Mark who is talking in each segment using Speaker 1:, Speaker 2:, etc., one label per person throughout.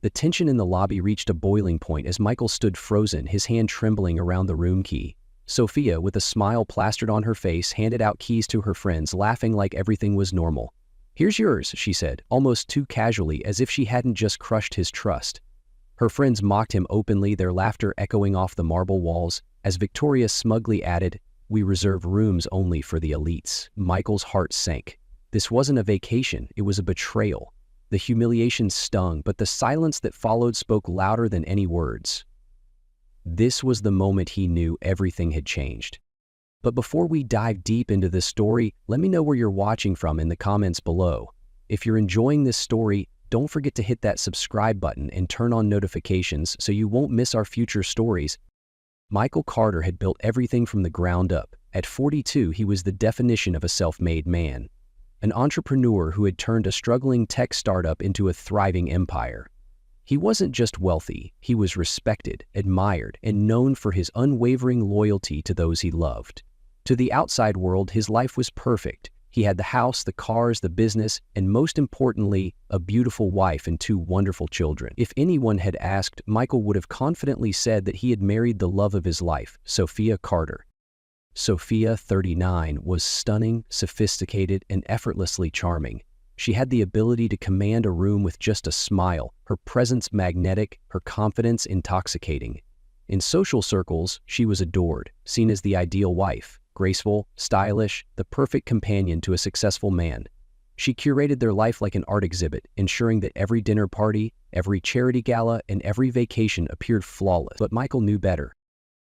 Speaker 1: The tension in the lobby reached a boiling point as Michael stood frozen, his hand trembling around the room key. Sophia, with a smile plastered on her face, handed out keys to her friends, laughing like everything was normal. "Here's yours," she said, almost too casually, as if she hadn't just crushed his trust. Her friends mocked him openly, their laughter echoing off the marble walls, as Victoria smugly added, "We reserve rooms only for the elites." Michael's heart sank. This wasn't a vacation, it was a betrayal. The humiliation stung, but the silence that followed spoke louder than any words. This was the moment he knew everything had changed. But before we dive deep into this story, let me know where you're watching from in the comments below. If you're enjoying this story, don't forget to hit that subscribe button and turn on notifications so you won't miss our future stories. Michael Carter had built everything from the ground up. At 42, he was the definition of a self-made man. An entrepreneur who had turned a struggling tech startup into a thriving empire. He wasn't just wealthy, he was respected, admired, and known for his unwavering loyalty to those he loved. To the outside world, his life was perfect. He had the house, the cars, the business, and most importantly, a beautiful wife and 2 wonderful children. If anyone had asked, Michael would have confidently said that he had married the love of his life, Sophia Carter. Sophia, 39, was stunning, sophisticated, and effortlessly charming. She had the ability to command a room with just a smile, her presence magnetic, her confidence intoxicating. In social circles, she was adored, seen as the ideal wife, graceful, stylish, the perfect companion to a successful man. She curated their life like an art exhibit, ensuring that every dinner party, every charity gala, and every vacation appeared flawless. But Michael knew better.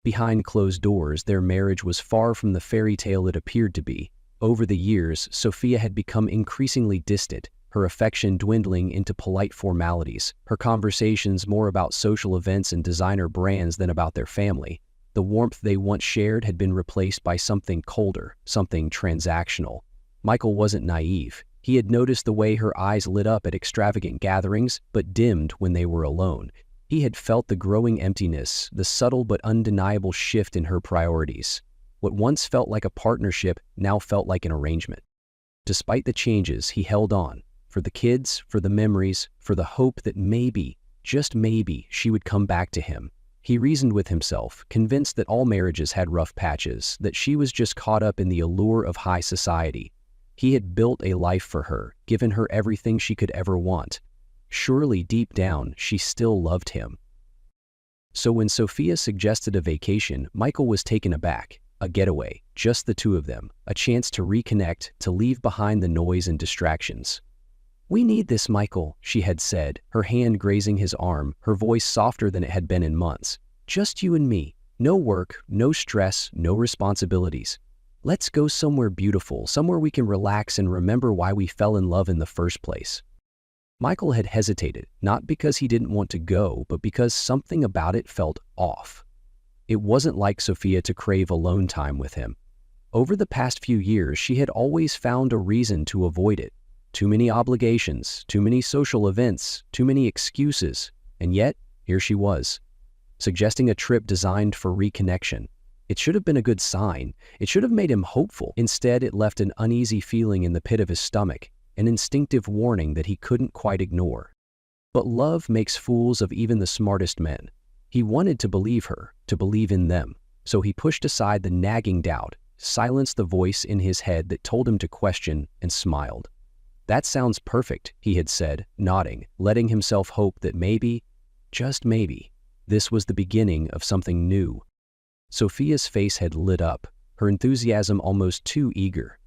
Speaker 1: Behind closed doors, their marriage was far from the fairy tale it appeared to be. Over the years, Sophia had become increasingly distant, her affection dwindling into polite formalities, her conversations more about social events and designer brands than about their family. The warmth they once shared had been replaced by something colder, something transactional. Michael wasn't naive. He had noticed the way her eyes lit up at extravagant gatherings, but dimmed when they were alone. He had felt the growing emptiness, the subtle but undeniable shift in her priorities. What once felt like a partnership now felt like an arrangement. Despite the changes, he held on. For the kids, for the memories, for the hope that maybe, just maybe, she would come back to him. He reasoned with himself, convinced that all marriages had rough patches, that she was just caught up in the allure of high society. He had built a life for her, given her everything she could ever want. Surely deep down, she still loved him. So when Sophia suggested a vacation, Michael was taken aback. A getaway, just the 2 of them, a chance to reconnect, to leave behind the noise and distractions. "We need this, Michael," she had said, her hand grazing his arm, her voice softer than it had been in months. "Just you and me. No work, no stress, no responsibilities. Let's go somewhere beautiful, somewhere we can relax and remember why we fell in love in the first place." Michael had hesitated, not because he didn't want to go, but because something about it felt off. It wasn't like Sophia to crave alone time with him. Over the past few years, she had always found a reason to avoid it. Too many obligations, too many social events, too many excuses, and yet, here she was, suggesting a trip designed for reconnection. It should have been a good sign. It should have made him hopeful. Instead, it left an uneasy feeling in the pit of his stomach, an instinctive warning that he couldn't quite ignore. But love makes fools of even the smartest men. He wanted to believe her, to believe in them, so he pushed aside the nagging doubt, silenced the voice in his head that told him to question, and smiled. "That sounds perfect," he had said, nodding, letting himself hope that maybe, just maybe, this was the beginning of something new. Sophia's face had lit up, her enthusiasm almost too eager.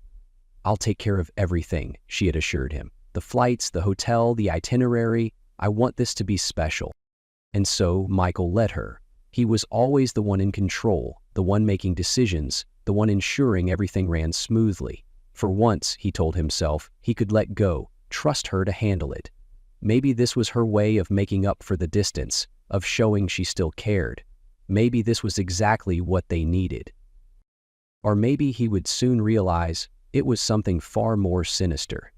Speaker 1: "I'll take care of everything," she had assured him. "The flights, the hotel, the itinerary, I want this to be special." And so Michael let her. He was always the one in control, the one making decisions, the one ensuring everything ran smoothly. For once, he told himself, he could let go, trust her to handle it. Maybe this was her way of making up for the distance, of showing she still cared. Maybe this was exactly what they needed. Or maybe he would soon realize it was something far more sinister.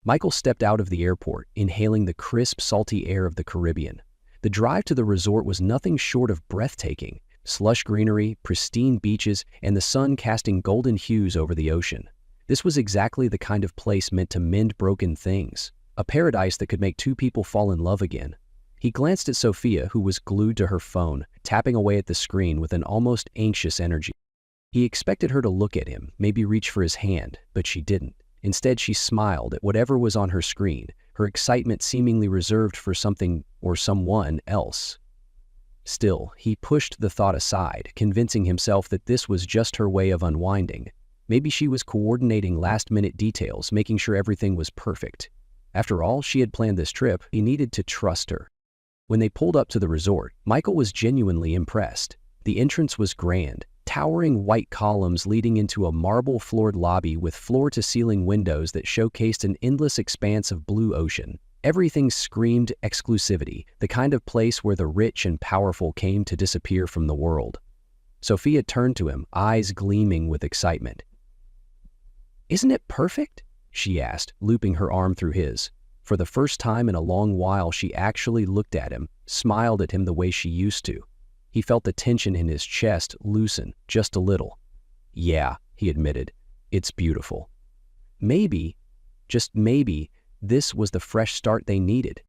Speaker 1: Michael stepped out of the airport, inhaling the crisp, salty air of the Caribbean. The drive to the resort was nothing short of breathtaking. Slush greenery, pristine beaches, and the sun casting golden hues over the ocean. This was exactly the kind of place meant to mend broken things. A paradise that could make 2 people fall in love again. He glanced at Sophia, who was glued to her phone, tapping away at the screen with an almost anxious energy. He expected her to look at him, maybe reach for his hand, but she didn't. Instead, she smiled at whatever was on her screen, her excitement seemingly reserved for something or someone else. Still, he pushed the thought aside, convincing himself that this was just her way of unwinding. Maybe she was coordinating last-minute details, making sure everything was perfect. After all, she had planned this trip. He needed to trust her. When they pulled up to the resort, Michael was genuinely impressed. The entrance was grand, towering white columns leading into a marble-floored lobby with floor-to-ceiling windows that showcased an endless expanse of blue ocean. Everything screamed exclusivity, the kind of place where the rich and powerful came to disappear from the world. Sophia turned to him, eyes gleaming with excitement. "Isn't it perfect?" she asked, looping her arm through his. For the first time in a long while, she actually looked at him, smiled at him the way she used to. He felt the tension in his chest loosen, just a little. "Yeah," he admitted, "it's beautiful." Maybe, just maybe, this was the fresh start they needed.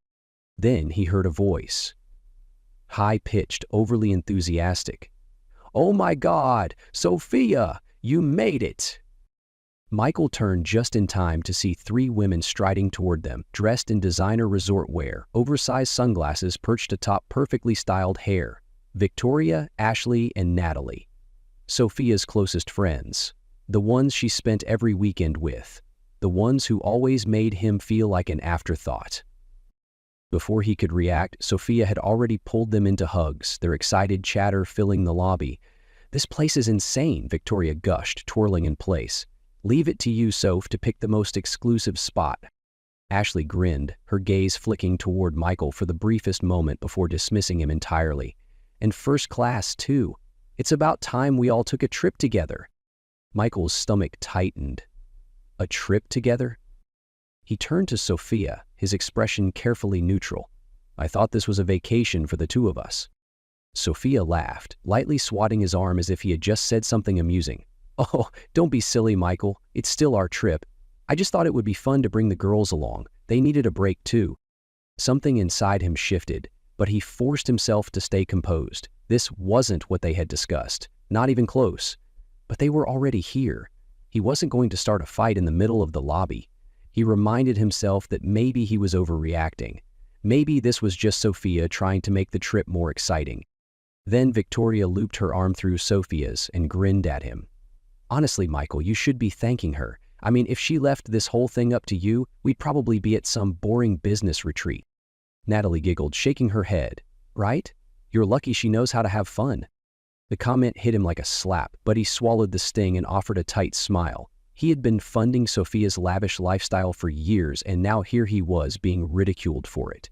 Speaker 1: Then he heard a voice. High-pitched, overly enthusiastic. "Oh my God, Sophia, you made it!" Michael turned just in time to see three women striding toward them, dressed in designer resort wear, oversized sunglasses perched atop perfectly styled hair. Victoria, Ashley, and Natalie. Sophia's closest friends. The ones she spent every weekend with. The ones who always made him feel like an afterthought. Before he could react, Sophia had already pulled them into hugs, their excited chatter filling the lobby. "This place is insane," Victoria gushed, twirling in place. "Leave it to you, Soph, to pick the most exclusive spot." Ashley grinned, her gaze flicking toward Michael for the briefest moment before dismissing him entirely. "And first class, too. It's about time we all took a trip together." Michael's stomach tightened. A trip together? He turned to Sophia, his expression carefully neutral. "I thought this was a vacation for the two of us." Sophia laughed, lightly swatting his arm as if he had just said something amusing. "Oh, don't be silly, Michael. It's still our trip. I just thought it would be fun to bring the girls along. They needed a break too." Something inside him shifted, but he forced himself to stay composed. This wasn't what they had discussed, not even close. But they were already here. He wasn't going to start a fight in the middle of the lobby. He reminded himself that maybe he was overreacting. Maybe this was just Sophia trying to make the trip more exciting. Then Victoria looped her arm through Sophia's and grinned at him. "Honestly, Michael, you should be thanking her. I mean, if she left this whole thing up to you, we'd probably be at some boring business retreat." Natalie giggled, shaking her head. "Right? You're lucky she knows how to have fun." The comment hit him like a slap, but he swallowed the sting and offered a tight smile. He had been funding Sophia's lavish lifestyle for years, and now here he was being ridiculed for it.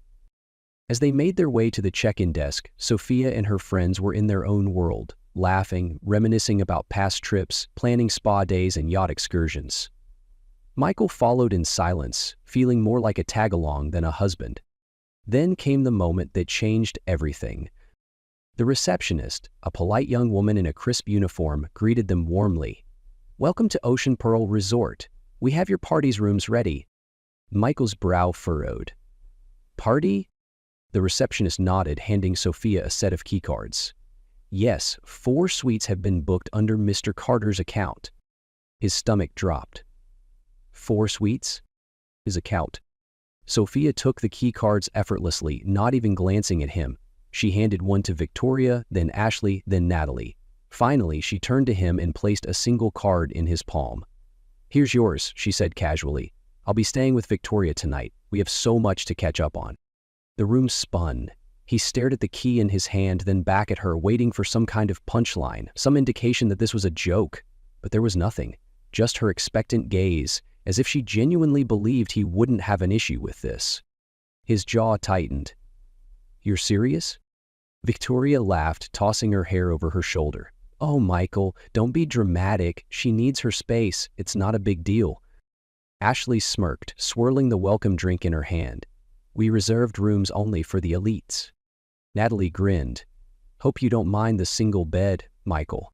Speaker 1: As they made their way to the check-in desk, Sophia and her friends were in their own world, laughing, reminiscing about past trips, planning spa days and yacht excursions. Michael followed in silence, feeling more like a tag-along than a husband. Then came the moment that changed everything. The receptionist, a polite young woman in a crisp uniform, greeted them warmly. "Welcome to Ocean Pearl Resort. We have your party's rooms ready." Michael's brow furrowed. "Party?" The receptionist nodded, handing Sophia a set of keycards. "Yes, 4 suites have been booked under Mr. Carter's account." His stomach dropped. 4 suites? His account. Sophia took the keycards effortlessly, not even glancing at him. She handed one to Victoria, then Ashley, then Natalie. Finally, she turned to him and placed a single card in his palm. "Here's yours," she said casually. "I'll be staying with Victoria tonight. We have so much to catch up on." The room spun. He stared at the key in his hand, then back at her, waiting for some kind of punchline, some indication that this was a joke. But there was nothing, just her expectant gaze, as if she genuinely believed he wouldn't have an issue with this. His jaw tightened. "You're serious?" Victoria laughed, tossing her hair over her shoulder. "Oh, Michael, don't be dramatic. She needs her space. It's not a big deal." Ashley smirked, swirling the welcome drink in her hand. "We reserved rooms only for the elites." Natalie grinned. "Hope you don't mind the single bed, Michael."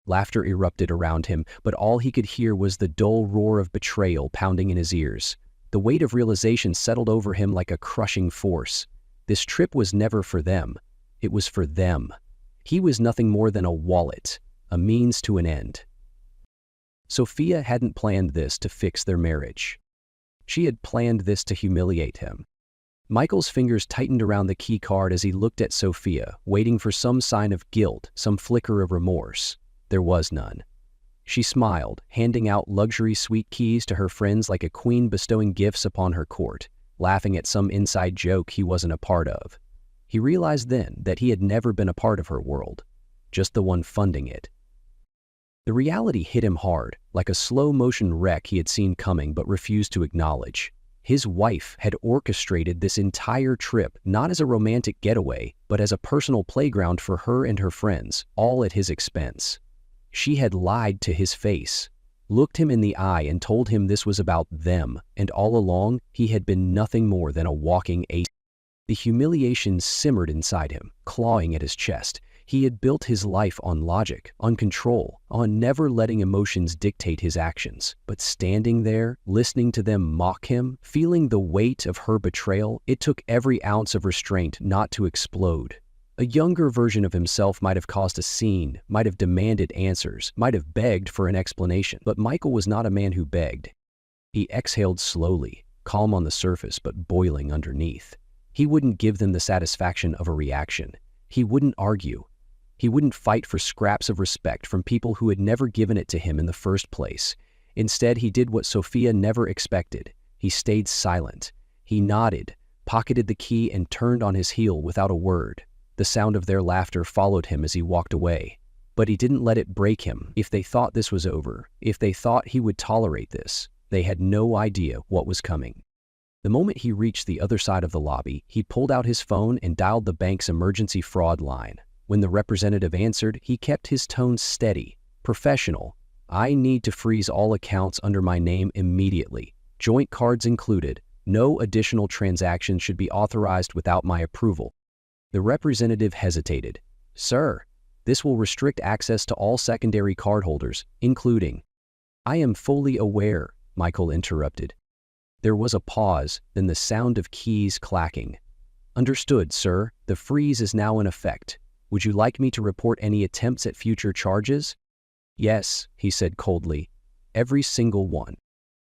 Speaker 1: Laughter erupted around him, but all he could hear was the dull roar of betrayal pounding in his ears. The weight of realization settled over him like a crushing force. This trip was never for them. It was for them. He was nothing more than a wallet, a means to an end. Sophia hadn't planned this to fix their marriage. She had planned this to humiliate him. Michael's fingers tightened around the key card as he looked at Sophia, waiting for some sign of guilt, some flicker of remorse. There was none. She smiled, handing out luxury suite keys to her friends like a queen bestowing gifts upon her court, laughing at some inside joke he wasn't a part of. He realized then that he had never been a part of her world, just the one funding it. The reality hit him hard, like a slow-motion wreck he had seen coming but refused to acknowledge. His wife had orchestrated this entire trip not as a romantic getaway, but as a personal playground for her and her friends, all at his expense. She had lied to his face, looked him in the eye and told him this was about them, and all along he had been nothing more than a walking ace. The humiliation simmered inside him, clawing at his chest. He had built his life on logic, on control, on never letting emotions dictate his actions. But standing there, listening to them mock him, feeling the weight of her betrayal, it took every ounce of restraint not to explode. A younger version of himself might have caused a scene, might have demanded answers, might have begged for an explanation. But Michael was not a man who begged. He exhaled slowly, calm on the surface but boiling underneath. He wouldn't give them the satisfaction of a reaction. He wouldn't argue. He wouldn't fight for scraps of respect from people who had never given it to him in the first place. Instead, he did what Sophia never expected. He stayed silent. He nodded, pocketed the key, and turned on his heel without a word. The sound of their laughter followed him as he walked away. But he didn't let it break him. If they thought this was over, if they thought he would tolerate this, they had no idea what was coming. The moment he reached the other side of the lobby, he pulled out his phone and dialed the bank's emergency fraud line. When the representative answered, he kept his tone steady, professional. "I need to freeze all accounts under my name immediately, joint cards included. No additional transactions should be authorized without my approval." The representative hesitated. "Sir, this will restrict access to all secondary cardholders, including—" "I am fully aware," Michael interrupted. There was a pause, then the sound of keys clacking. "Understood, sir. The freeze is now in effect. Would you like me to report any attempts at future charges?" "Yes," he said coldly. "Every single one."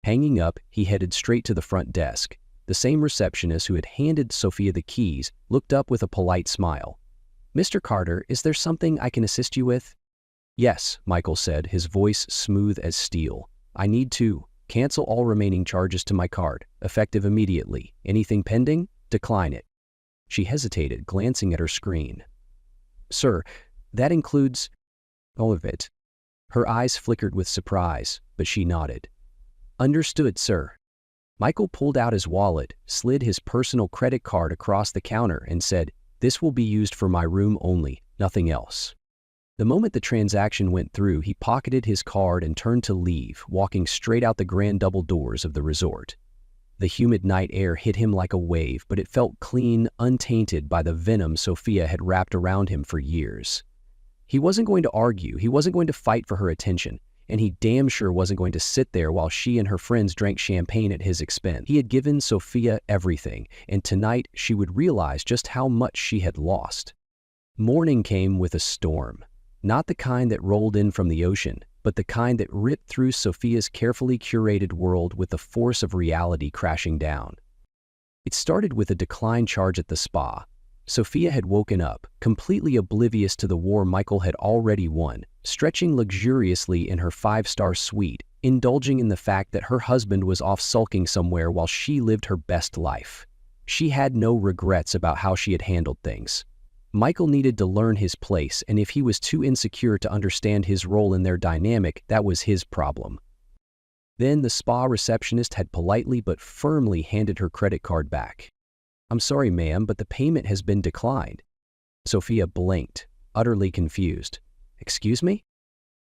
Speaker 1: Hanging up, he headed straight to the front desk. The same receptionist who had handed Sophia the keys looked up with a polite smile. "Mr. Carter, is there something I can assist you with?" "Yes," Michael said, his voice smooth as steel. "I need to cancel all remaining charges to my card, effective immediately. Anything pending? Decline it." She hesitated, glancing at her screen. "Sir, that includes all of it." Her eyes flickered with surprise, but she nodded. "Understood, sir." Michael pulled out his wallet, slid his personal credit card across the counter, and said, "This will be used for my room only, nothing else." The moment the transaction went through, he pocketed his card and turned to leave, walking straight out the grand double doors of the resort. The humid night air hit him like a wave, but it felt clean, untainted by the venom Sophia had wrapped around him for years. He wasn't going to argue, he wasn't going to fight for her attention, and he damn sure wasn't going to sit there while she and her friends drank champagne at his expense. He had given Sophia everything, and tonight she would realize just how much she had lost. Morning came with a storm. Not the kind that rolled in from the ocean, but the kind that ripped through Sophia's carefully curated world with the force of reality crashing down. It started with a decline charge at the spa. Sophia had woken up, completely oblivious to the war Michael had already won, stretching luxuriously in her five-star suite, indulging in the fact that her husband was off sulking somewhere while she lived her best life. She had no regrets about how she had handled things. Michael needed to learn his place, and if he was too insecure to understand his role in their dynamic, that was his problem. Then the spa receptionist had politely but firmly handed her credit card back. "I'm sorry, ma'am, but the payment has been declined." Sophia blinked, utterly confused. "Excuse me?"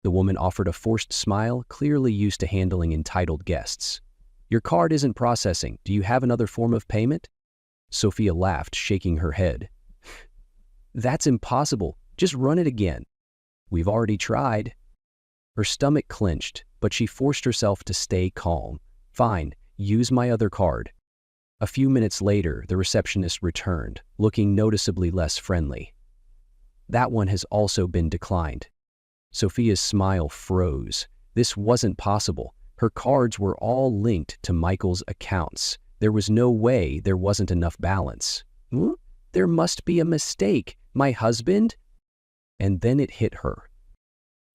Speaker 1: The woman offered a forced smile, clearly used to handling entitled guests. "Your card isn't processing. Do you have another form of payment?" Sophia laughed, shaking her head. "That's impossible. Just run it again." "We've already tried." Her stomach clenched, but she forced herself to stay calm. "Fine, use my other card." A few minutes later, the receptionist returned, looking noticeably less friendly. That one has also been declined. Sophia's smile froze. This wasn't possible. Her cards were all linked to Michael's accounts. There was no way there wasn't enough balance. There must be a mistake. My husband? And then it hit her.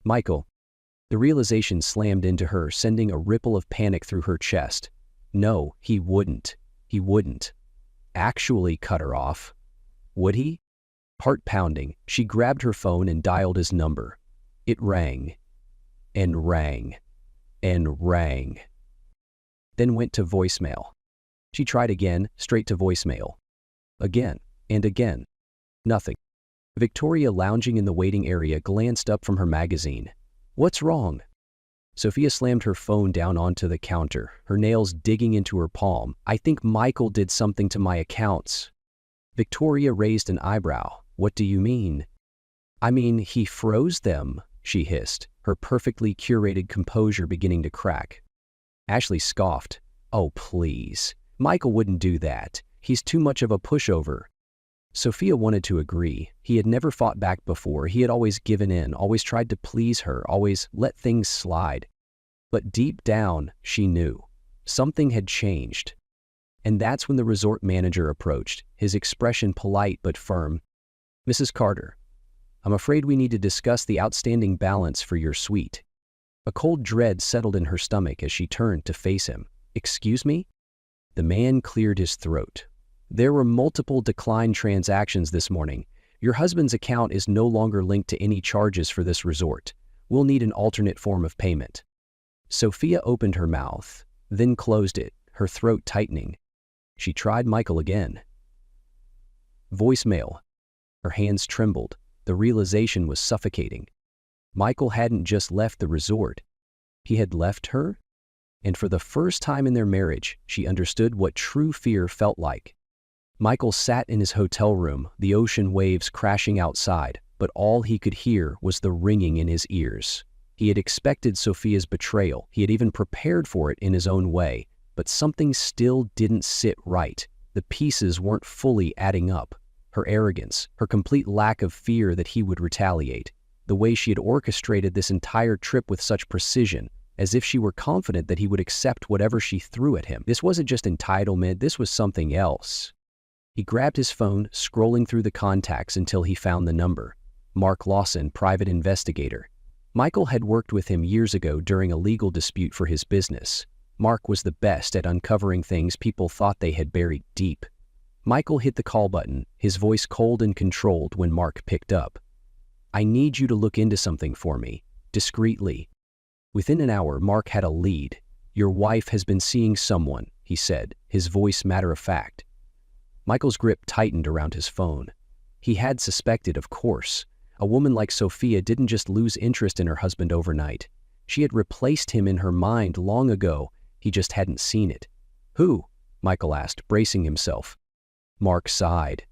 Speaker 1: Michael. The realization slammed into her, sending a ripple of panic through her chest. No, he wouldn't. He wouldn't actually cut her off. Would he? Heart pounding, she grabbed her phone and dialed his number. It rang, and rang, and rang. Then went to voicemail. She tried again, straight to voicemail. Again, and again. Nothing. Victoria, lounging in the waiting area, glanced up from her magazine. What's wrong? Sophia slammed her phone down onto the counter, her nails digging into her palm. I think Michael did something to my accounts. Victoria raised an eyebrow. What do you mean? I mean, he froze them, she hissed, her perfectly curated composure beginning to crack. Ashley scoffed. Oh, please. Michael wouldn't do that. He's too much of a pushover. Sophia wanted to agree. He had never fought back before. He had always given in, always tried to please her, always let things slide. But deep down, she knew. Something had changed. And that's when the resort manager approached, his expression polite but firm. Mrs. Carter, I'm afraid we need to discuss the outstanding balance for your suite. A cold dread settled in her stomach as she turned to face him. Excuse me? The man cleared his throat. There were multiple declined transactions this morning. Your husband's account is no longer linked to any charges for this resort. We'll need an alternate form of payment. Sophia opened her mouth, then closed it, her throat tightening. She tried Michael again. Voicemail. Her hands trembled. The realization was suffocating. Michael hadn't just left the resort. He had left her? And for the first time in their marriage, she understood what true fear felt like. Michael sat in his hotel room, the ocean waves crashing outside, but all he could hear was the ringing in his ears. He had expected Sophia's betrayal. He had even prepared for it in his own way, but something still didn't sit right. The pieces weren't fully adding up. Her arrogance, her complete lack of fear that he would retaliate, the way she had orchestrated this entire trip with such precision, as if she were confident that he would accept whatever she threw at him. This wasn't just entitlement, this was something else. He grabbed his phone, scrolling through the contacts until he found the number. Mark Lawson, private investigator. Michael had worked with him years ago during a legal dispute for his business. Mark was the best at uncovering things people thought they had buried deep. Michael hit the call button, his voice cold and controlled when Mark picked up. I need you to look into something for me, discreetly. Within an hour, Mark had a lead. Your wife has been seeing someone, he said, his voice matter-of-fact. Michael's grip tightened around his phone. He had suspected, of course. A woman like Sophia didn't just lose interest in her husband overnight. She had replaced him in her mind long ago. He just hadn't seen it. Who? Michael asked, bracing himself. Mark sighed.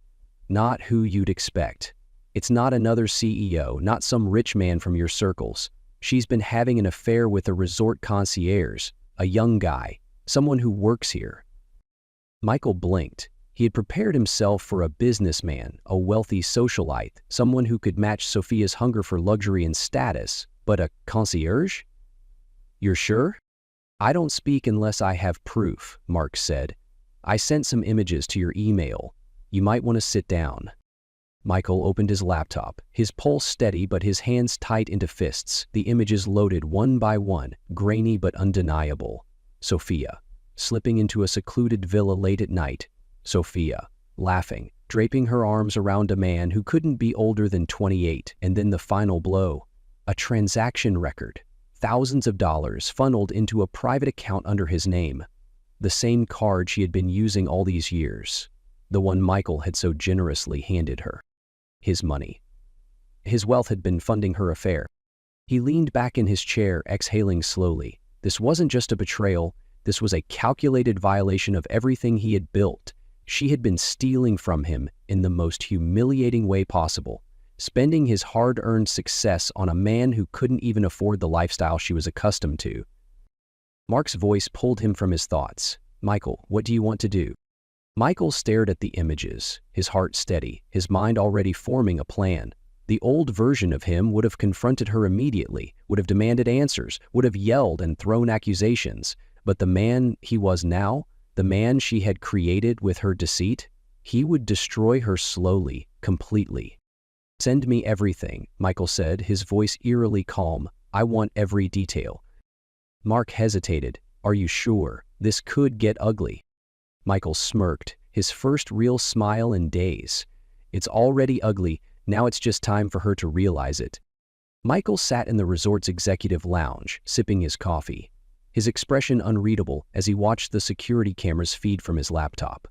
Speaker 1: Not who you'd expect. It's not another CEO, not some rich man from your circles. She's been having an affair with a resort concierge, a young guy, someone who works here. Michael blinked. He had prepared himself for a businessman, a wealthy socialite, someone who could match Sophia's hunger for luxury and status, but a concierge? You're sure? I don't speak unless I have proof, Mark said. I sent some images to your email. You might want to sit down. Michael opened his laptop, his pulse steady but his hands tight into fists. The images loaded one by one, grainy but undeniable. Sophia, slipping into a secluded villa late at night. Sophia, laughing, draping her arms around a man who couldn't be older than 28, and then the final blow. A transaction record. Thousands of dollars funneled into a private account under his name. The same card she had been using all these years. The one Michael had so generously handed her. His money. His wealth had been funding her affair. He leaned back in his chair, exhaling slowly. This wasn't just a betrayal. This was a calculated violation of everything he had built. She had been stealing from him in the most humiliating way possible, spending his hard-earned success on a man who couldn't even afford the lifestyle she was accustomed to. Mark's voice pulled him from his thoughts. Michael, what do you want to do? Michael stared at the images, his heart steady, his mind already forming a plan. The old version of him would have confronted her immediately, would have demanded answers, would have yelled and thrown accusations. But the man he was now, the man she had created with her deceit, he would destroy her slowly, completely. "Send me everything," Michael said, his voice eerily calm. "I want every detail." Mark hesitated. "Are you sure? This could get ugly." Michael smirked, his first real smile in days. "It's already ugly, now it's just time for her to realize it." Michael sat in the resort's executive lounge, sipping his coffee, his expression unreadable as he watched the security cameras feed from his laptop.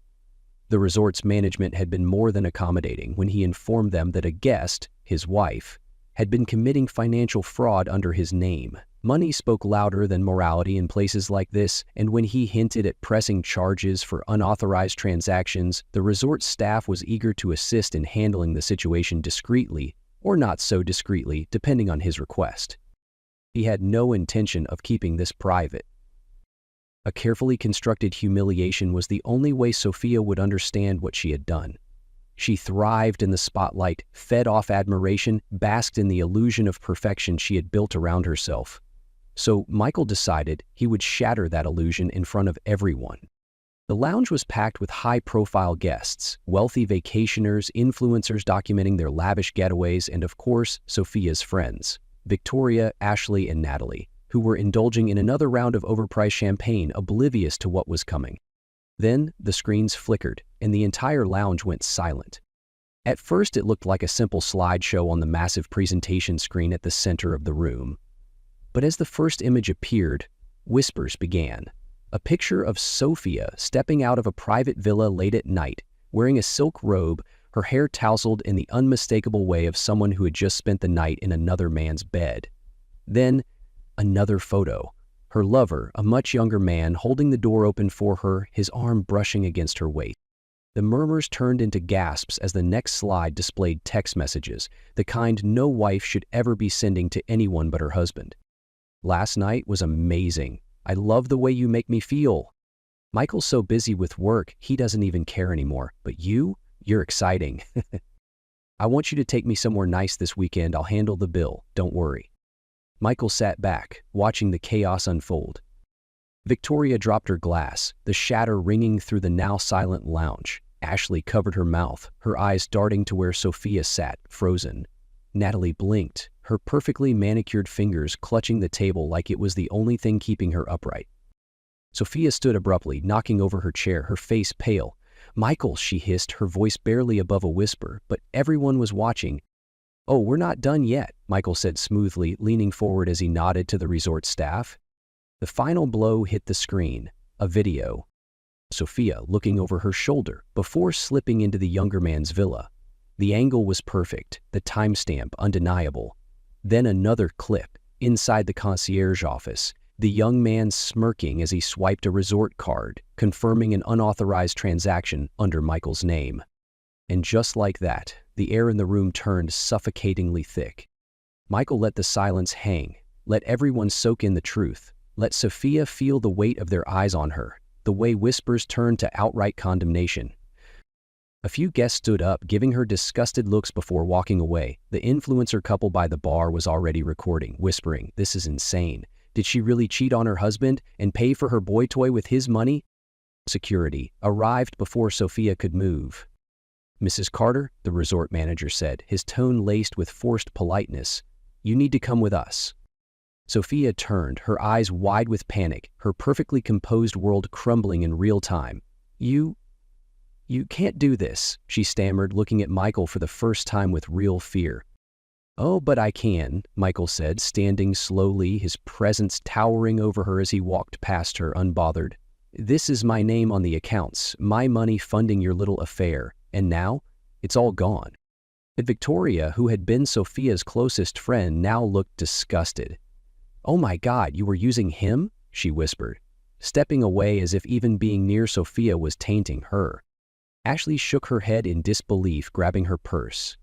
Speaker 1: The resort's management had been more than accommodating when he informed them that a guest, his wife, had been committing financial fraud under his name. Money spoke louder than morality in places like this, and when he hinted at pressing charges for unauthorized transactions, the resort staff was eager to assist in handling the situation discreetly, or not so discreetly, depending on his request. He had no intention of keeping this private. A carefully constructed humiliation was the only way Sophia would understand what she had done. She thrived in the spotlight, fed off admiration, basked in the illusion of perfection she had built around herself. So Michael decided he would shatter that illusion in front of everyone. The lounge was packed with high-profile guests, wealthy vacationers, influencers documenting their lavish getaways, and of course, Sophia's friends, Victoria, Ashley, and Natalie, who were indulging in another round of overpriced champagne, oblivious to what was coming. Then the screens flickered, and the entire lounge went silent. At first it looked like a simple slideshow on the massive presentation screen at the center of the room. But as the first image appeared, whispers began. A picture of Sophia stepping out of a private villa late at night, wearing a silk robe, her hair tousled in the unmistakable way of someone who had just spent the night in another man's bed. Then, another photo. Her lover, a much younger man, holding the door open for her, his arm brushing against her waist. The murmurs turned into gasps as the next slide displayed text messages, the kind no wife should ever be sending to anyone but her husband. "Last night was amazing. I love the way you make me feel." Michael's so busy with work, he doesn't even care anymore. "But you're exciting." "I want you to take me somewhere nice this weekend. I'll handle the bill, don't worry." Michael sat back, watching the chaos unfold. Victoria dropped her glass, the shatter ringing through the now silent lounge. Ashley covered her mouth, her eyes darting to where Sophia sat, frozen. Natalie blinked, her perfectly manicured fingers clutching the table like it was the only thing keeping her upright. Sophia stood abruptly, knocking over her chair, her face pale. "Michael," she hissed, her voice barely above a whisper, but everyone was watching. "Oh, we're not done yet," Michael said smoothly, leaning forward as he nodded to the resort staff. The final blow hit the screen, a video. Sophia looking over her shoulder before slipping into the younger man's villa. The angle was perfect, the timestamp undeniable. Then another clip, inside the concierge office, the young man smirking as he swiped a resort card, confirming an unauthorized transaction under Michael's name. And just like that, the air in the room turned suffocatingly thick. Michael let the silence hang, let everyone soak in the truth, let Sophia feel the weight of their eyes on her, the way whispers turned to outright condemnation. A few guests stood up, giving her disgusted looks before walking away. The influencer couple by the bar was already recording, whispering, "This is insane. Did she really cheat on her husband and pay for her boy toy with his money?" Security arrived before Sophia could move. "Mrs. Carter," the resort manager said, his tone laced with forced politeness, "you need to come with us." Sophia turned, her eyes wide with panic, her perfectly composed world crumbling in real time. You can't do this," she stammered, looking at Michael for the first time with real fear. "Oh, but I can," Michael said, standing slowly, his presence towering over her as he walked past her, unbothered. "This is my name on the accounts, my money funding your little affair, and now, it's all gone." But Victoria, who had been Sophia's closest friend, now looked disgusted. "Oh my God, you were using him?" she whispered, stepping away as if even being near Sophia was tainting her. Ashley shook her head in disbelief, grabbing her purse.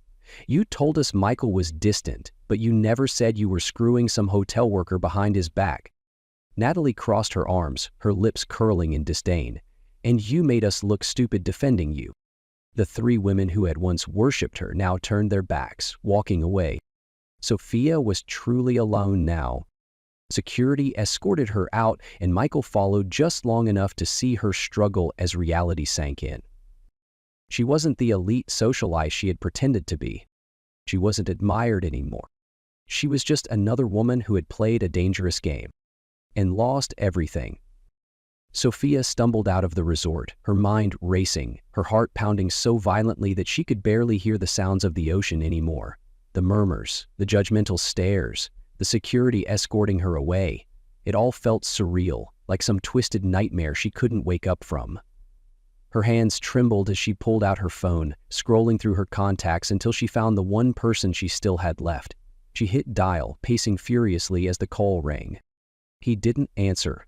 Speaker 1: "You told us Michael was distant, but you never said you were screwing some hotel worker behind his back." Natalie crossed her arms, her lips curling in disdain. And you made us look stupid defending you." The three women who had once worshipped her now turned their backs, walking away. Sophia was truly alone now. Security escorted her out, and Michael followed just long enough to see her struggle as reality sank in. She wasn't the elite socialite she had pretended to be. She wasn't admired anymore. She was just another woman who had played a dangerous game and lost everything. Sophia stumbled out of the resort, her mind racing, her heart pounding so violently that she could barely hear the sounds of the ocean anymore. The murmurs, the judgmental stares, the security escorting her away. It all felt surreal, like some twisted nightmare she couldn't wake up from. Her hands trembled as she pulled out her phone, scrolling through her contacts until she found the one person she still had left. She hit dial, pacing furiously as the call rang. He didn't answer.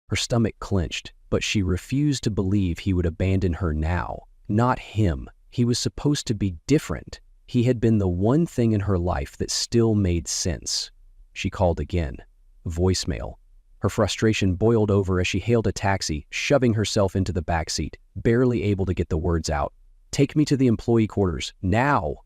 Speaker 1: Her stomach clenched, but she refused to believe he would abandon her now. Not him. He was supposed to be different. He had been the one thing in her life that still made sense. She called again. Voicemail. Her frustration boiled over as she hailed a taxi, shoving herself into the backseat, barely able to get the words out. "Take me to the employee quarters, now!"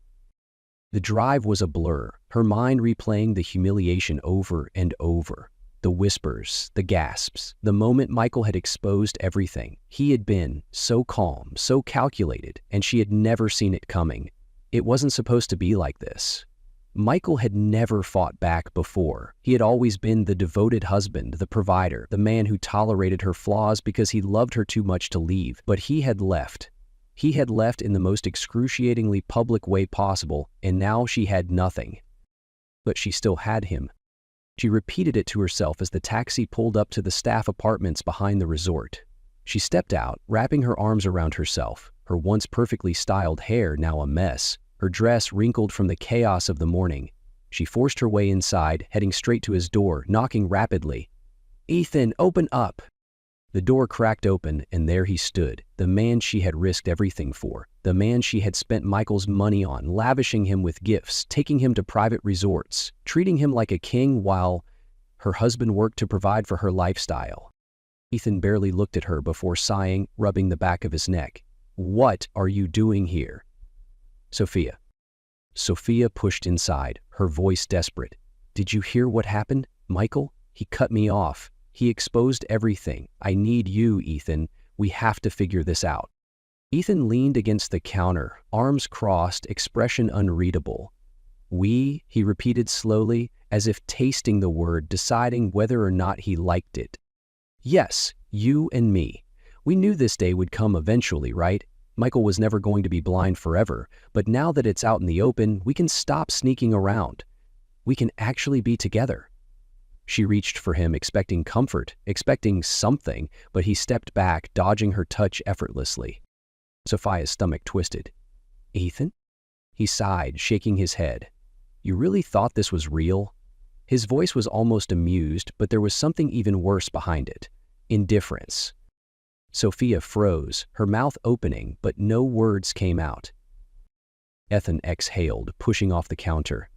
Speaker 1: The drive was a blur, her mind replaying the humiliation over and over. The whispers, the gasps, the moment Michael had exposed everything. He had been so calm, so calculated, and she had never seen it coming. It wasn't supposed to be like this. Michael had never fought back before. He had always been the devoted husband, the provider, the man who tolerated her flaws because he loved her too much to leave. But he had left. He had left in the most excruciatingly public way possible, and now she had nothing. But she still had him. She repeated it to herself as the taxi pulled up to the staff apartments behind the resort. She stepped out, wrapping her arms around herself, her once perfectly styled hair now a mess, her dress wrinkled from the chaos of the morning. She forced her way inside, heading straight to his door, knocking rapidly. "Ethan, open up!" The door cracked open, and there he stood, the man she had risked everything for, the man she had spent Michael's money on, lavishing him with gifts, taking him to private resorts, treating him like a king while her husband worked to provide for her lifestyle. Ethan barely looked at her before sighing, rubbing the back of his neck. "What are you doing here?" "Sophia." Sophia pushed inside, her voice desperate. "Did you hear what happened, Michael? He cut me off. He exposed everything. I need you, Ethan. We have to figure this out." Ethan leaned against the counter, arms crossed, expression unreadable. "We," he repeated slowly, as if tasting the word, deciding whether or not he liked it. "Yes, you and me. We knew this day would come eventually, right? Michael was never going to be blind forever, but now that it's out in the open, we can stop sneaking around. We can actually be together." She reached for him, expecting comfort, expecting something, but he stepped back, dodging her touch effortlessly. Sophia's stomach twisted. "Ethan?" He sighed, shaking his head. "You really thought this was real?" His voice was almost amused, but there was something even worse behind it. Indifference. Sophia froze, her mouth opening, but no words came out. Ethan exhaled, pushing off the counter.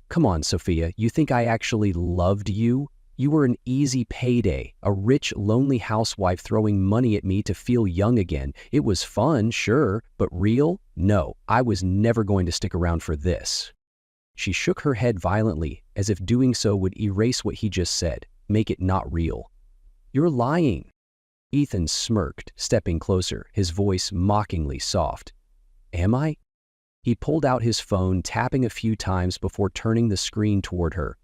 Speaker 1: "Come on, Sophia, you think I actually loved you? You were an easy payday, a rich, lonely housewife throwing money at me to feel young again. It was fun, sure, but real? No, I was never going to stick around for this." She shook her head violently, as if doing so would erase what he just said, make it not real. "You're lying." Ethan smirked, stepping closer, his voice mockingly soft. "Am I?" He pulled out his phone, tapping a few times before turning the screen toward her.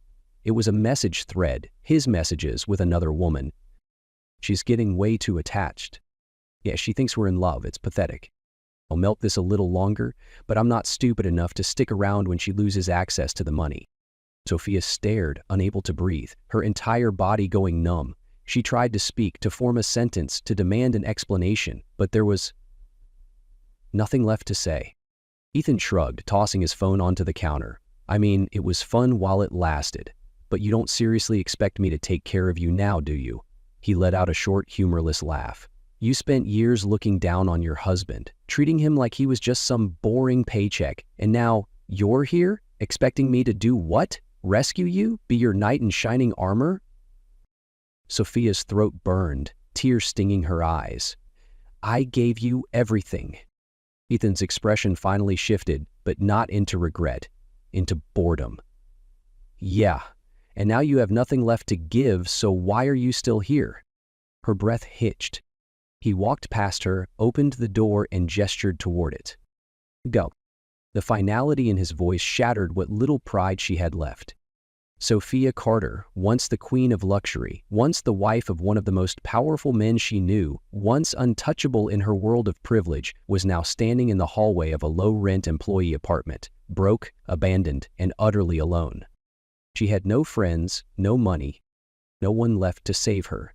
Speaker 1: It was a message thread, his messages with another woman. "She's getting way too attached. Yeah, she thinks we're in love. It's pathetic. I'll milk this a little longer, but I'm not stupid enough to stick around when she loses access to the money." Sophia stared, unable to breathe, her entire body going numb. She tried to speak, to form a sentence, to demand an explanation, but there was nothing left to say. Ethan shrugged, tossing his phone onto the counter. "I mean, it was fun while it lasted. But you don't seriously expect me to take care of you now, do you?" He let out a short, humorless laugh. "You spent years looking down on your husband, treating him like he was just some boring paycheck, and now you're here, expecting me to do what? Rescue you? Be your knight in shining armor?" Sophia's throat burned, tears stinging her eyes. I gave you everything. Ethan's expression finally shifted, but not into regret, into boredom. Yeah, and now you have nothing left to give, so why are you still here? Her breath hitched. He walked past her, opened the door, and gestured toward it. Go. The finality in his voice shattered what little pride she had left. Sophia Carter, once the queen of luxury, once the wife of one of the most powerful men she knew, once untouchable in her world of privilege, was now standing in the hallway of a low-rent employee apartment, broke, abandoned, and utterly alone. She had no friends, no money, no one left to save her.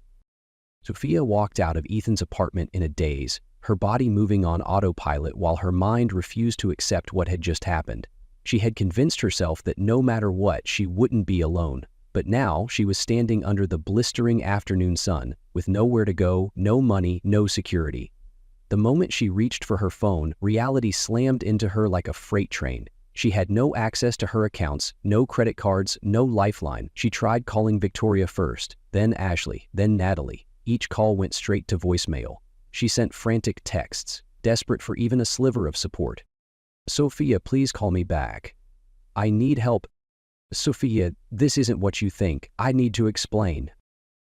Speaker 1: Sophia walked out of Ethan's apartment in a daze, her body moving on autopilot while her mind refused to accept what had just happened. She had convinced herself that no matter what, she wouldn't be alone, but now she was standing under the blistering afternoon sun, with nowhere to go, no money, no security. The moment she reached for her phone, reality slammed into her like a freight train. She had no access to her accounts, no credit cards, no lifeline. She tried calling Victoria first, then Ashley, then Natalie. Each call went straight to voicemail. She sent frantic texts, desperate for even a sliver of support. Sophia, please call me back. I need help. Sophia, this isn't what you think. I need to explain.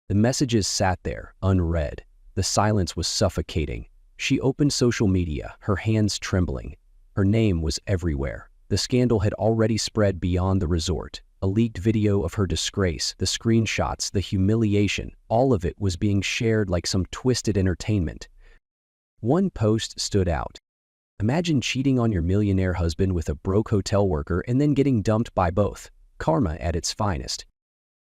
Speaker 1: The messages sat there, unread. The silence was suffocating. She opened social media, her hands trembling. Her name was everywhere. The scandal had already spread beyond the resort. A leaked video of her disgrace, the screenshots, the humiliation, all of it was being shared like some twisted entertainment. One post stood out. Imagine cheating on your millionaire husband with a broke hotel worker and then getting dumped by both. Karma at its finest.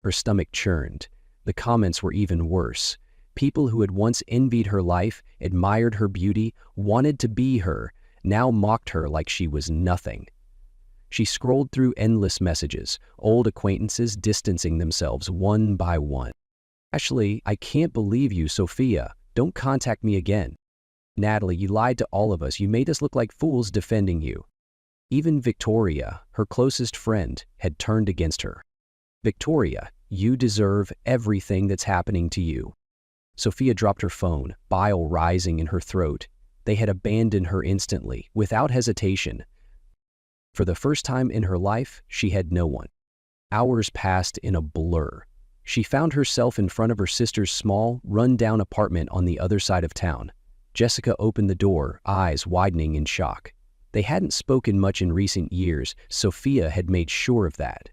Speaker 1: Her stomach churned. The comments were even worse. People who had once envied her life, admired her beauty, wanted to be her, now mocked her like she was nothing. She scrolled through endless messages, old acquaintances distancing themselves one by one. Ashley, I can't believe you, Sophia. Don't contact me again. Natalie, you lied to all of us. You made us look like fools defending you. Even Victoria, her closest friend, had turned against her. Victoria, you deserve everything that's happening to you. Sophia dropped her phone, bile rising in her throat. They had abandoned her instantly, without hesitation. For the first time in her life, she had no one. Hours passed in a blur. She found herself in front of her sister's small, run-down apartment on the other side of town. Jessica opened the door, eyes widening in shock. They hadn't spoken much in recent years. Sophia had made sure of that.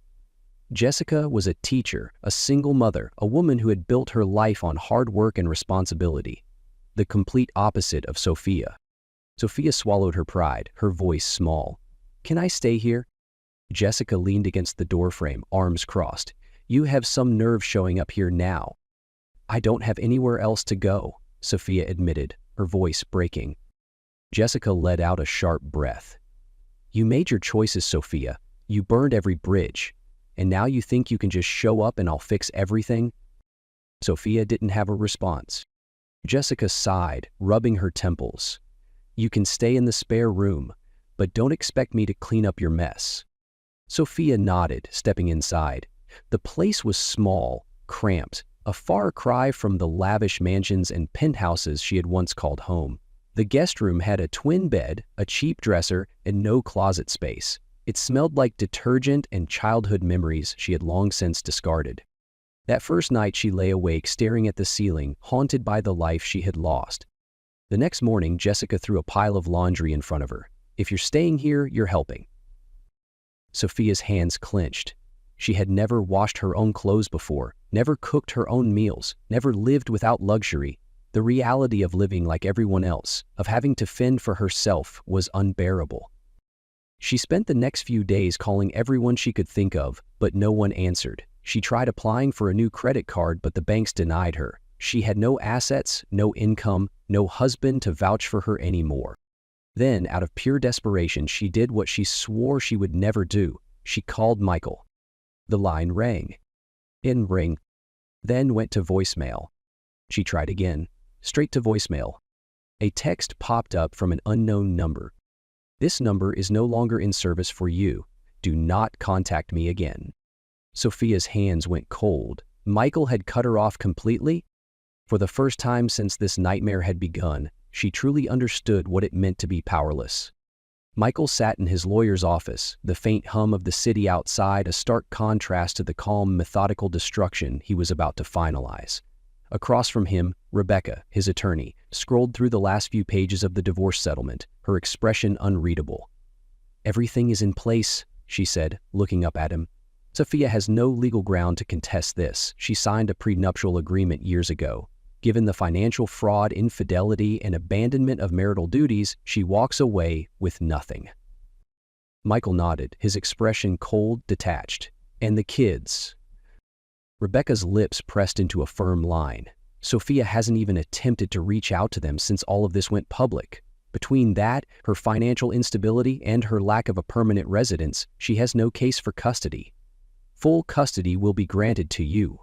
Speaker 1: Jessica was a teacher, a single mother, a woman who had built her life on hard work and responsibility. The complete opposite of Sophia. Sophia swallowed her pride, her voice small. Can I stay here? Jessica leaned against the doorframe, arms crossed. You have some nerve showing up here now. I don't have anywhere else to go, Sophia admitted, her voice breaking. Jessica let out a sharp breath. You made your choices, Sophia. You burned every bridge. And now you think you can just show up and I'll fix everything? Sophia didn't have a response. Jessica sighed, rubbing her temples. You can stay in the spare room, but don't expect me to clean up your mess. Sophia nodded, stepping inside. The place was small, cramped, a far cry from the lavish mansions and penthouses she had once called home. The guest room had a twin bed, a cheap dresser, and no closet space. It smelled like detergent and childhood memories she had long since discarded. That first night she lay awake staring at the ceiling, haunted by the life she had lost. The next morning, Jessica threw a pile of laundry in front of her. If you're staying here, you're helping. Sophia's hands clenched. She had never washed her own clothes before, never cooked her own meals, never lived without luxury. The reality of living like everyone else, of having to fend for herself, was unbearable. She spent the next few days calling everyone she could think of, but no one answered. She tried applying for a new credit card, but the banks denied her. She had no assets, no income, no husband to vouch for her anymore. Then, out of pure desperation, she did what she swore she would never do. She called Michael. The line rang. In ring. Then went to voicemail. She tried again. Straight to voicemail. A text popped up from an unknown number. This number is no longer in service for you. Do not contact me again. Sophia's hands went cold. Michael had cut her off completely? For the first time since this nightmare had begun, she truly understood what it meant to be powerless. Michael sat in his lawyer's office, the faint hum of the city outside a stark contrast to the calm, methodical destruction he was about to finalize. Across from him, Rebecca, his attorney, scrolled through the last few pages of the divorce settlement, her expression unreadable. "Everything is in place," she said, looking up at him. "Sophia has no legal ground to contest this. She signed a prenuptial agreement years ago. Given the financial fraud, infidelity, and abandonment of marital duties, she walks away with nothing." Michael nodded, his expression cold, detached. "And the kids?" Rebecca's lips pressed into a firm line. "Sophia hasn't even attempted to reach out to them since all of this went public. Between that, her financial instability, and her lack of a permanent residence, she has no case for custody. Full custody will be granted to you."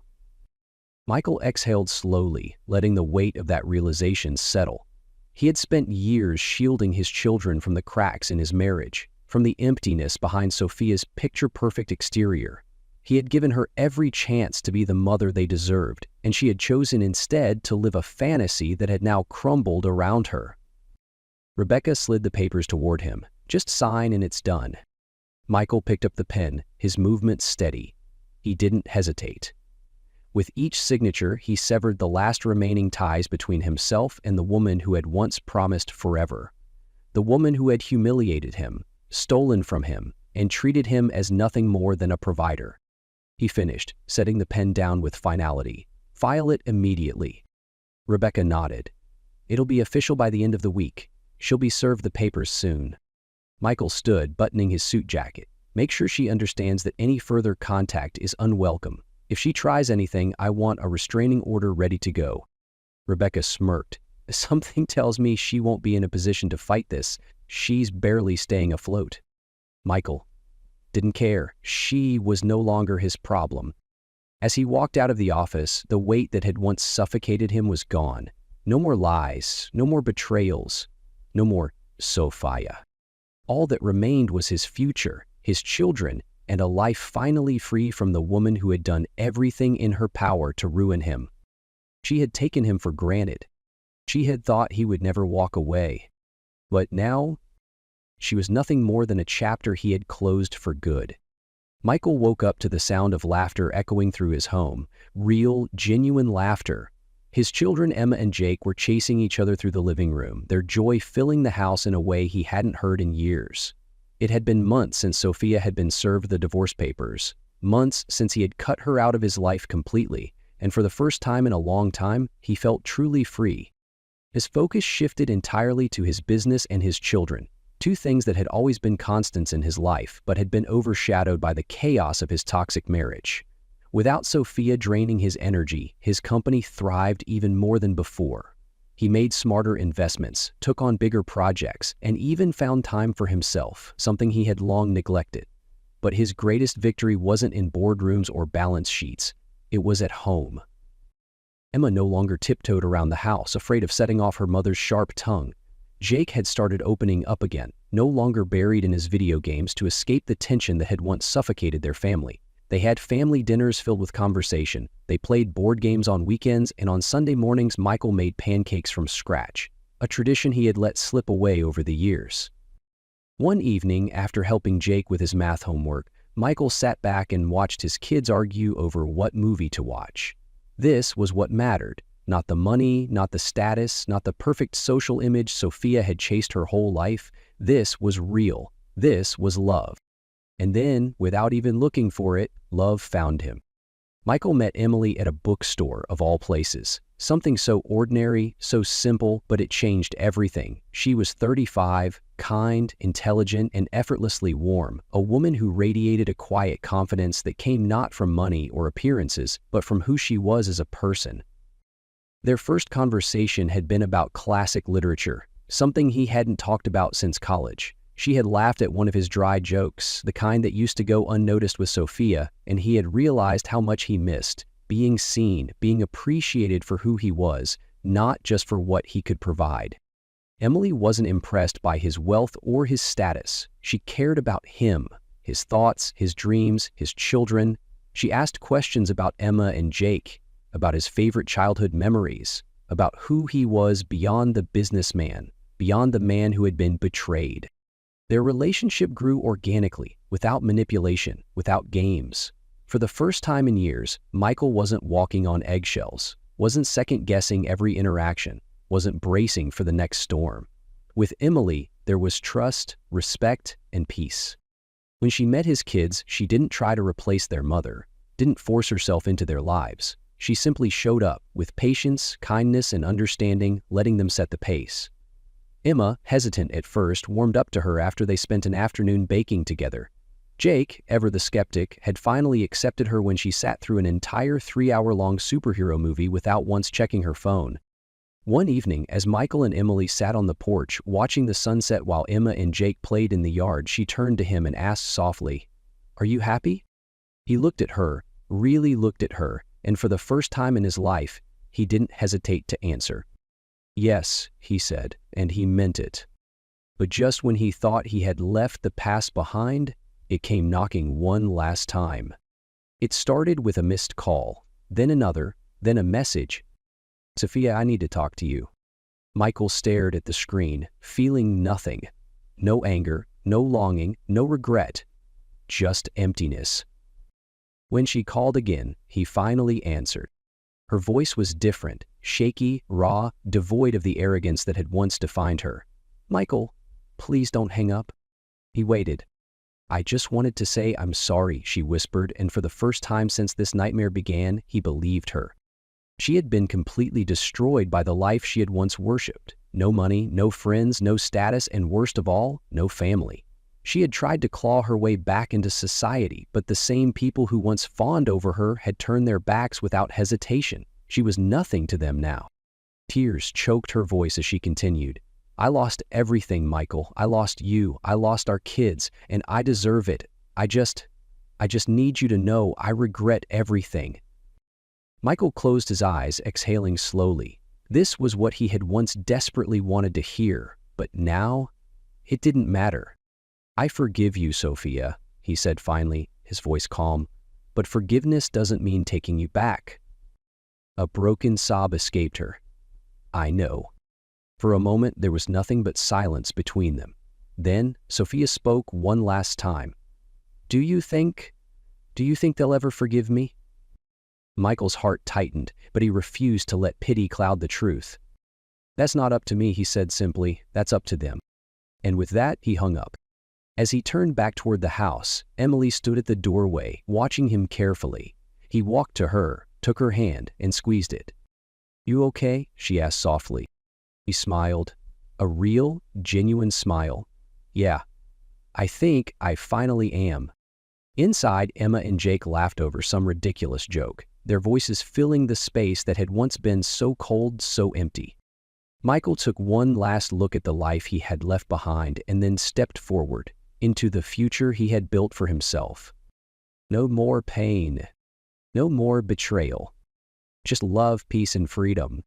Speaker 1: Michael exhaled slowly, letting the weight of that realization settle. He had spent years shielding his children from the cracks in his marriage, from the emptiness behind Sophia's picture-perfect exterior. He had given her every chance to be the mother they deserved, and she had chosen instead to live a fantasy that had now crumbled around her. Rebecca slid the papers toward him. "Just sign and it's done." Michael picked up the pen, his movements steady. He didn't hesitate. With each signature, he severed the last remaining ties between himself and the woman who had once promised forever. The woman who had humiliated him, stolen from him, and treated him as nothing more than a provider. He finished, setting the pen down with finality. "File it immediately." Rebecca nodded. "It'll be official by the end of the week. She'll be served the papers soon." Michael stood, buttoning his suit jacket. "Make sure she understands that any further contact is unwelcome. If she tries anything, I want a restraining order ready to go." Rebecca smirked. "Something tells me she won't be in a position to fight this. She's barely staying afloat." Michael didn't care. She was no longer his problem. As he walked out of the office, the weight that had once suffocated him was gone. No more lies, no more betrayals, no more Sophia. All that remained was his future, his children, and a life finally free from the woman who had done everything in her power to ruin him. She had taken him for granted. She had thought he would never walk away. But now, she was nothing more than a chapter he had closed for good. Michael woke up to the sound of laughter echoing through his home. Real, genuine laughter. His children, Emma and Jake, were chasing each other through the living room, their joy filling the house in a way he hadn't heard in years. It had been months since Sophia had been served the divorce papers, months since he had cut her out of his life completely, and for the first time in a long time, he felt truly free. His focus shifted entirely to his business and his children, two things that had always been constants in his life but had been overshadowed by the chaos of his toxic marriage. Without Sophia draining his energy, his company thrived even more than before. He made smarter investments, took on bigger projects, and even found time for himself, something he had long neglected. But his greatest victory wasn't in boardrooms or balance sheets. It was at home. Emma no longer tiptoed around the house, afraid of setting off her mother's sharp tongue. Jake had started opening up again, no longer buried in his video games to escape the tension that had once suffocated their family. They had family dinners filled with conversation. They played board games on weekends, and on Sunday mornings, Michael made pancakes from scratch, a tradition he had let slip away over the years. One evening, after helping Jake with his math homework, Michael sat back and watched his kids argue over what movie to watch. This was what mattered. Not the money, not the status, not the perfect social image Sophia had chased her whole life. This was real. This was love. And then, without even looking for it, love found him. Michael met Emily at a bookstore, of all places. Something so ordinary, so simple, but it changed everything. She was 35, kind, intelligent, and effortlessly warm, a woman who radiated a quiet confidence that came not from money or appearances, but from who she was as a person. Their first conversation had been about classic literature, something he hadn't talked about since college. She had laughed at one of his dry jokes, the kind that used to go unnoticed with Sophia, and he had realized how much he missed, being seen, being appreciated for who he was, not just for what he could provide. Emily wasn't impressed by his wealth or his status. She cared about him, his thoughts, his dreams, his children. She asked questions about Emma and Jake, about his favorite childhood memories, about who he was beyond the businessman, beyond the man who had been betrayed. Their relationship grew organically, without manipulation, without games. For the first time in years, Michael wasn't walking on eggshells, wasn't second-guessing every interaction, wasn't bracing for the next storm. With Emily, there was trust, respect, and peace. When she met his kids, she didn't try to replace their mother, didn't force herself into their lives. She simply showed up, with patience, kindness, and understanding, letting them set the pace. Emma, hesitant at first, warmed up to her after they spent an afternoon baking together. Jake, ever the skeptic, had finally accepted her when she sat through an entire 3-hour-long superhero movie without once checking her phone. One evening, as Michael and Emily sat on the porch watching the sunset while Emma and Jake played in the yard, she turned to him and asked softly, "Are you happy?" He looked at her, really looked at her, and for the first time in his life, he didn't hesitate to answer. "Yes," he said, and he meant it. But just when he thought he had left the past behind, it came knocking one last time. It started with a missed call, then another, then a message. "Sophia, I need to talk to you." Michael stared at the screen, feeling nothing. No anger, no longing, no regret. Just emptiness. When she called again, he finally answered. Her voice was different, shaky, raw, devoid of the arrogance that had once defined her. "Michael, please don't hang up." He waited. "I just wanted to say I'm sorry," she whispered, and for the first time since this nightmare began, he believed her. She had been completely destroyed by the life she had once worshipped. No money, no friends, no status, and worst of all, no family. She had tried to claw her way back into society, but the same people who once fawned over her had turned their backs without hesitation. She was nothing to them now. Tears choked her voice as she continued. "I lost everything, Michael. I lost you. I lost our kids, and I deserve it. I just need you to know I regret everything." Michael closed his eyes, exhaling slowly. This was what he had once desperately wanted to hear, but now it didn't matter. "I forgive you, Sophia," he said finally, his voice calm, "but forgiveness doesn't mean taking you back." A broken sob escaped her. "I know." For a moment, there was nothing but silence between them. Then, Sophia spoke one last time. Do you think they'll ever forgive me?" Michael's heart tightened, but he refused to let pity cloud the truth. "That's not up to me," he said simply. "That's up to them." And with that, he hung up. As he turned back toward the house, Emily stood at the doorway, watching him carefully. He walked to her, took her hand, and squeezed it. "You okay?" she asked softly. He smiled. A real, genuine smile. "Yeah, I think I finally am." Inside, Emma and Jake laughed over some ridiculous joke, their voices filling the space that had once been so cold, so empty. Michael took one last look at the life he had left behind and then stepped forward, into the future he had built for himself. No more pain. No more betrayal. Just love, peace, and freedom.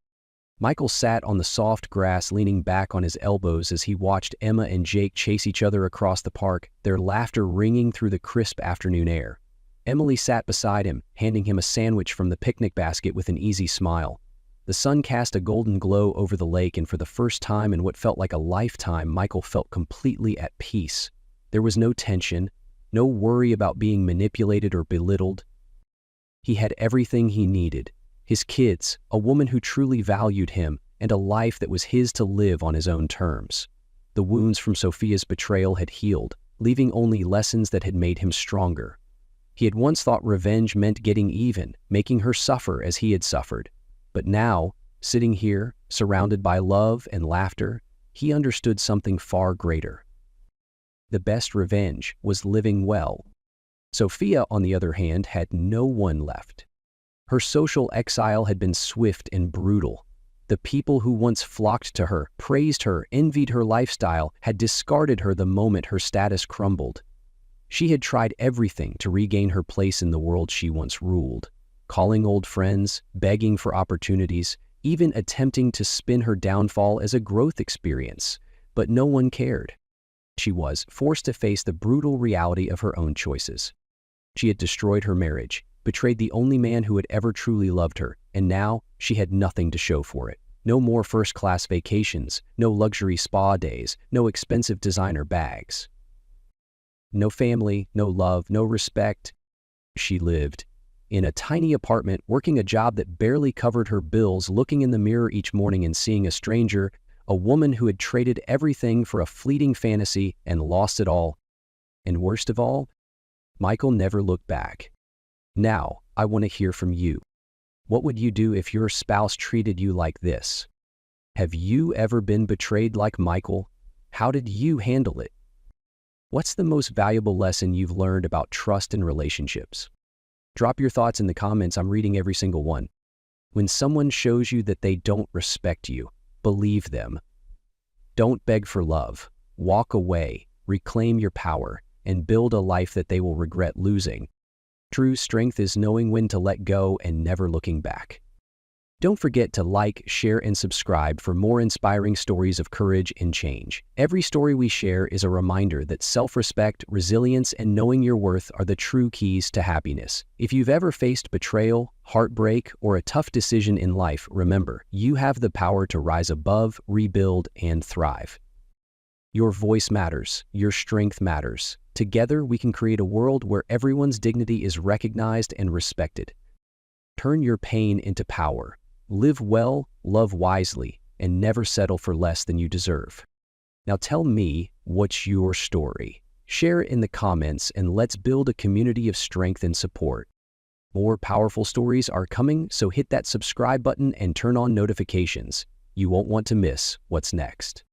Speaker 1: Michael sat on the soft grass, leaning back on his elbows as he watched Emma and Jake chase each other across the park, their laughter ringing through the crisp afternoon air. Emily sat beside him, handing him a sandwich from the picnic basket with an easy smile. The sun cast a golden glow over the lake, and for the first time in what felt like a lifetime, Michael felt completely at peace. There was no tension, no worry about being manipulated or belittled. He had everything he needed. His kids, a woman who truly valued him, and a life that was his to live on his own terms. The wounds from Sophia's betrayal had healed, leaving only lessons that had made him stronger. He had once thought revenge meant getting even, making her suffer as he had suffered. But now, sitting here, surrounded by love and laughter, he understood something far greater. The best revenge was living well. Sophia, on the other hand, had no one left. Her social exile had been swift and brutal. The people who once flocked to her, praised her, envied her lifestyle, had discarded her the moment her status crumbled. She had tried everything to regain her place in the world she once ruled, calling old friends, begging for opportunities, even attempting to spin her downfall as a growth experience, but no one cared. She was forced to face the brutal reality of her own choices. She had destroyed her marriage, betrayed the only man who had ever truly loved her, and now she had nothing to show for it. No more first-class vacations, no luxury spa days, no expensive designer bags. No family, no love, no respect. She lived in a tiny apartment, working a job that barely covered her bills, looking in the mirror each morning and seeing a stranger, a woman who had traded everything for a fleeting fantasy and lost it all. And worst of all, Michael never looked back. Now, I want to hear from you. What would you do if your spouse treated you like this? Have you ever been betrayed like Michael? How did you handle it? What's the most valuable lesson you've learned about trust in relationships? Drop your thoughts in the comments. I'm reading every single one. When someone shows you that they don't respect you, believe them. Don't beg for love. Walk away, reclaim your power, and build a life that they will regret losing. True strength is knowing when to let go and never looking back. Don't forget to like, share, and subscribe for more inspiring stories of courage and change. Every story we share is a reminder that self-respect, resilience, and knowing your worth are the true keys to happiness. If you've ever faced betrayal, heartbreak, or a tough decision in life, remember, you have the power to rise above, rebuild, and thrive. Your voice matters. Your strength matters. Together, we can create a world where everyone's dignity is recognized and respected. Turn your pain into power. Live well, love wisely, and never settle for less than you deserve. Now tell me, what's your story? Share it in the comments and let's build a community of strength and support. More powerful stories are coming, so hit that subscribe button and turn on notifications. You won't want to miss what's next.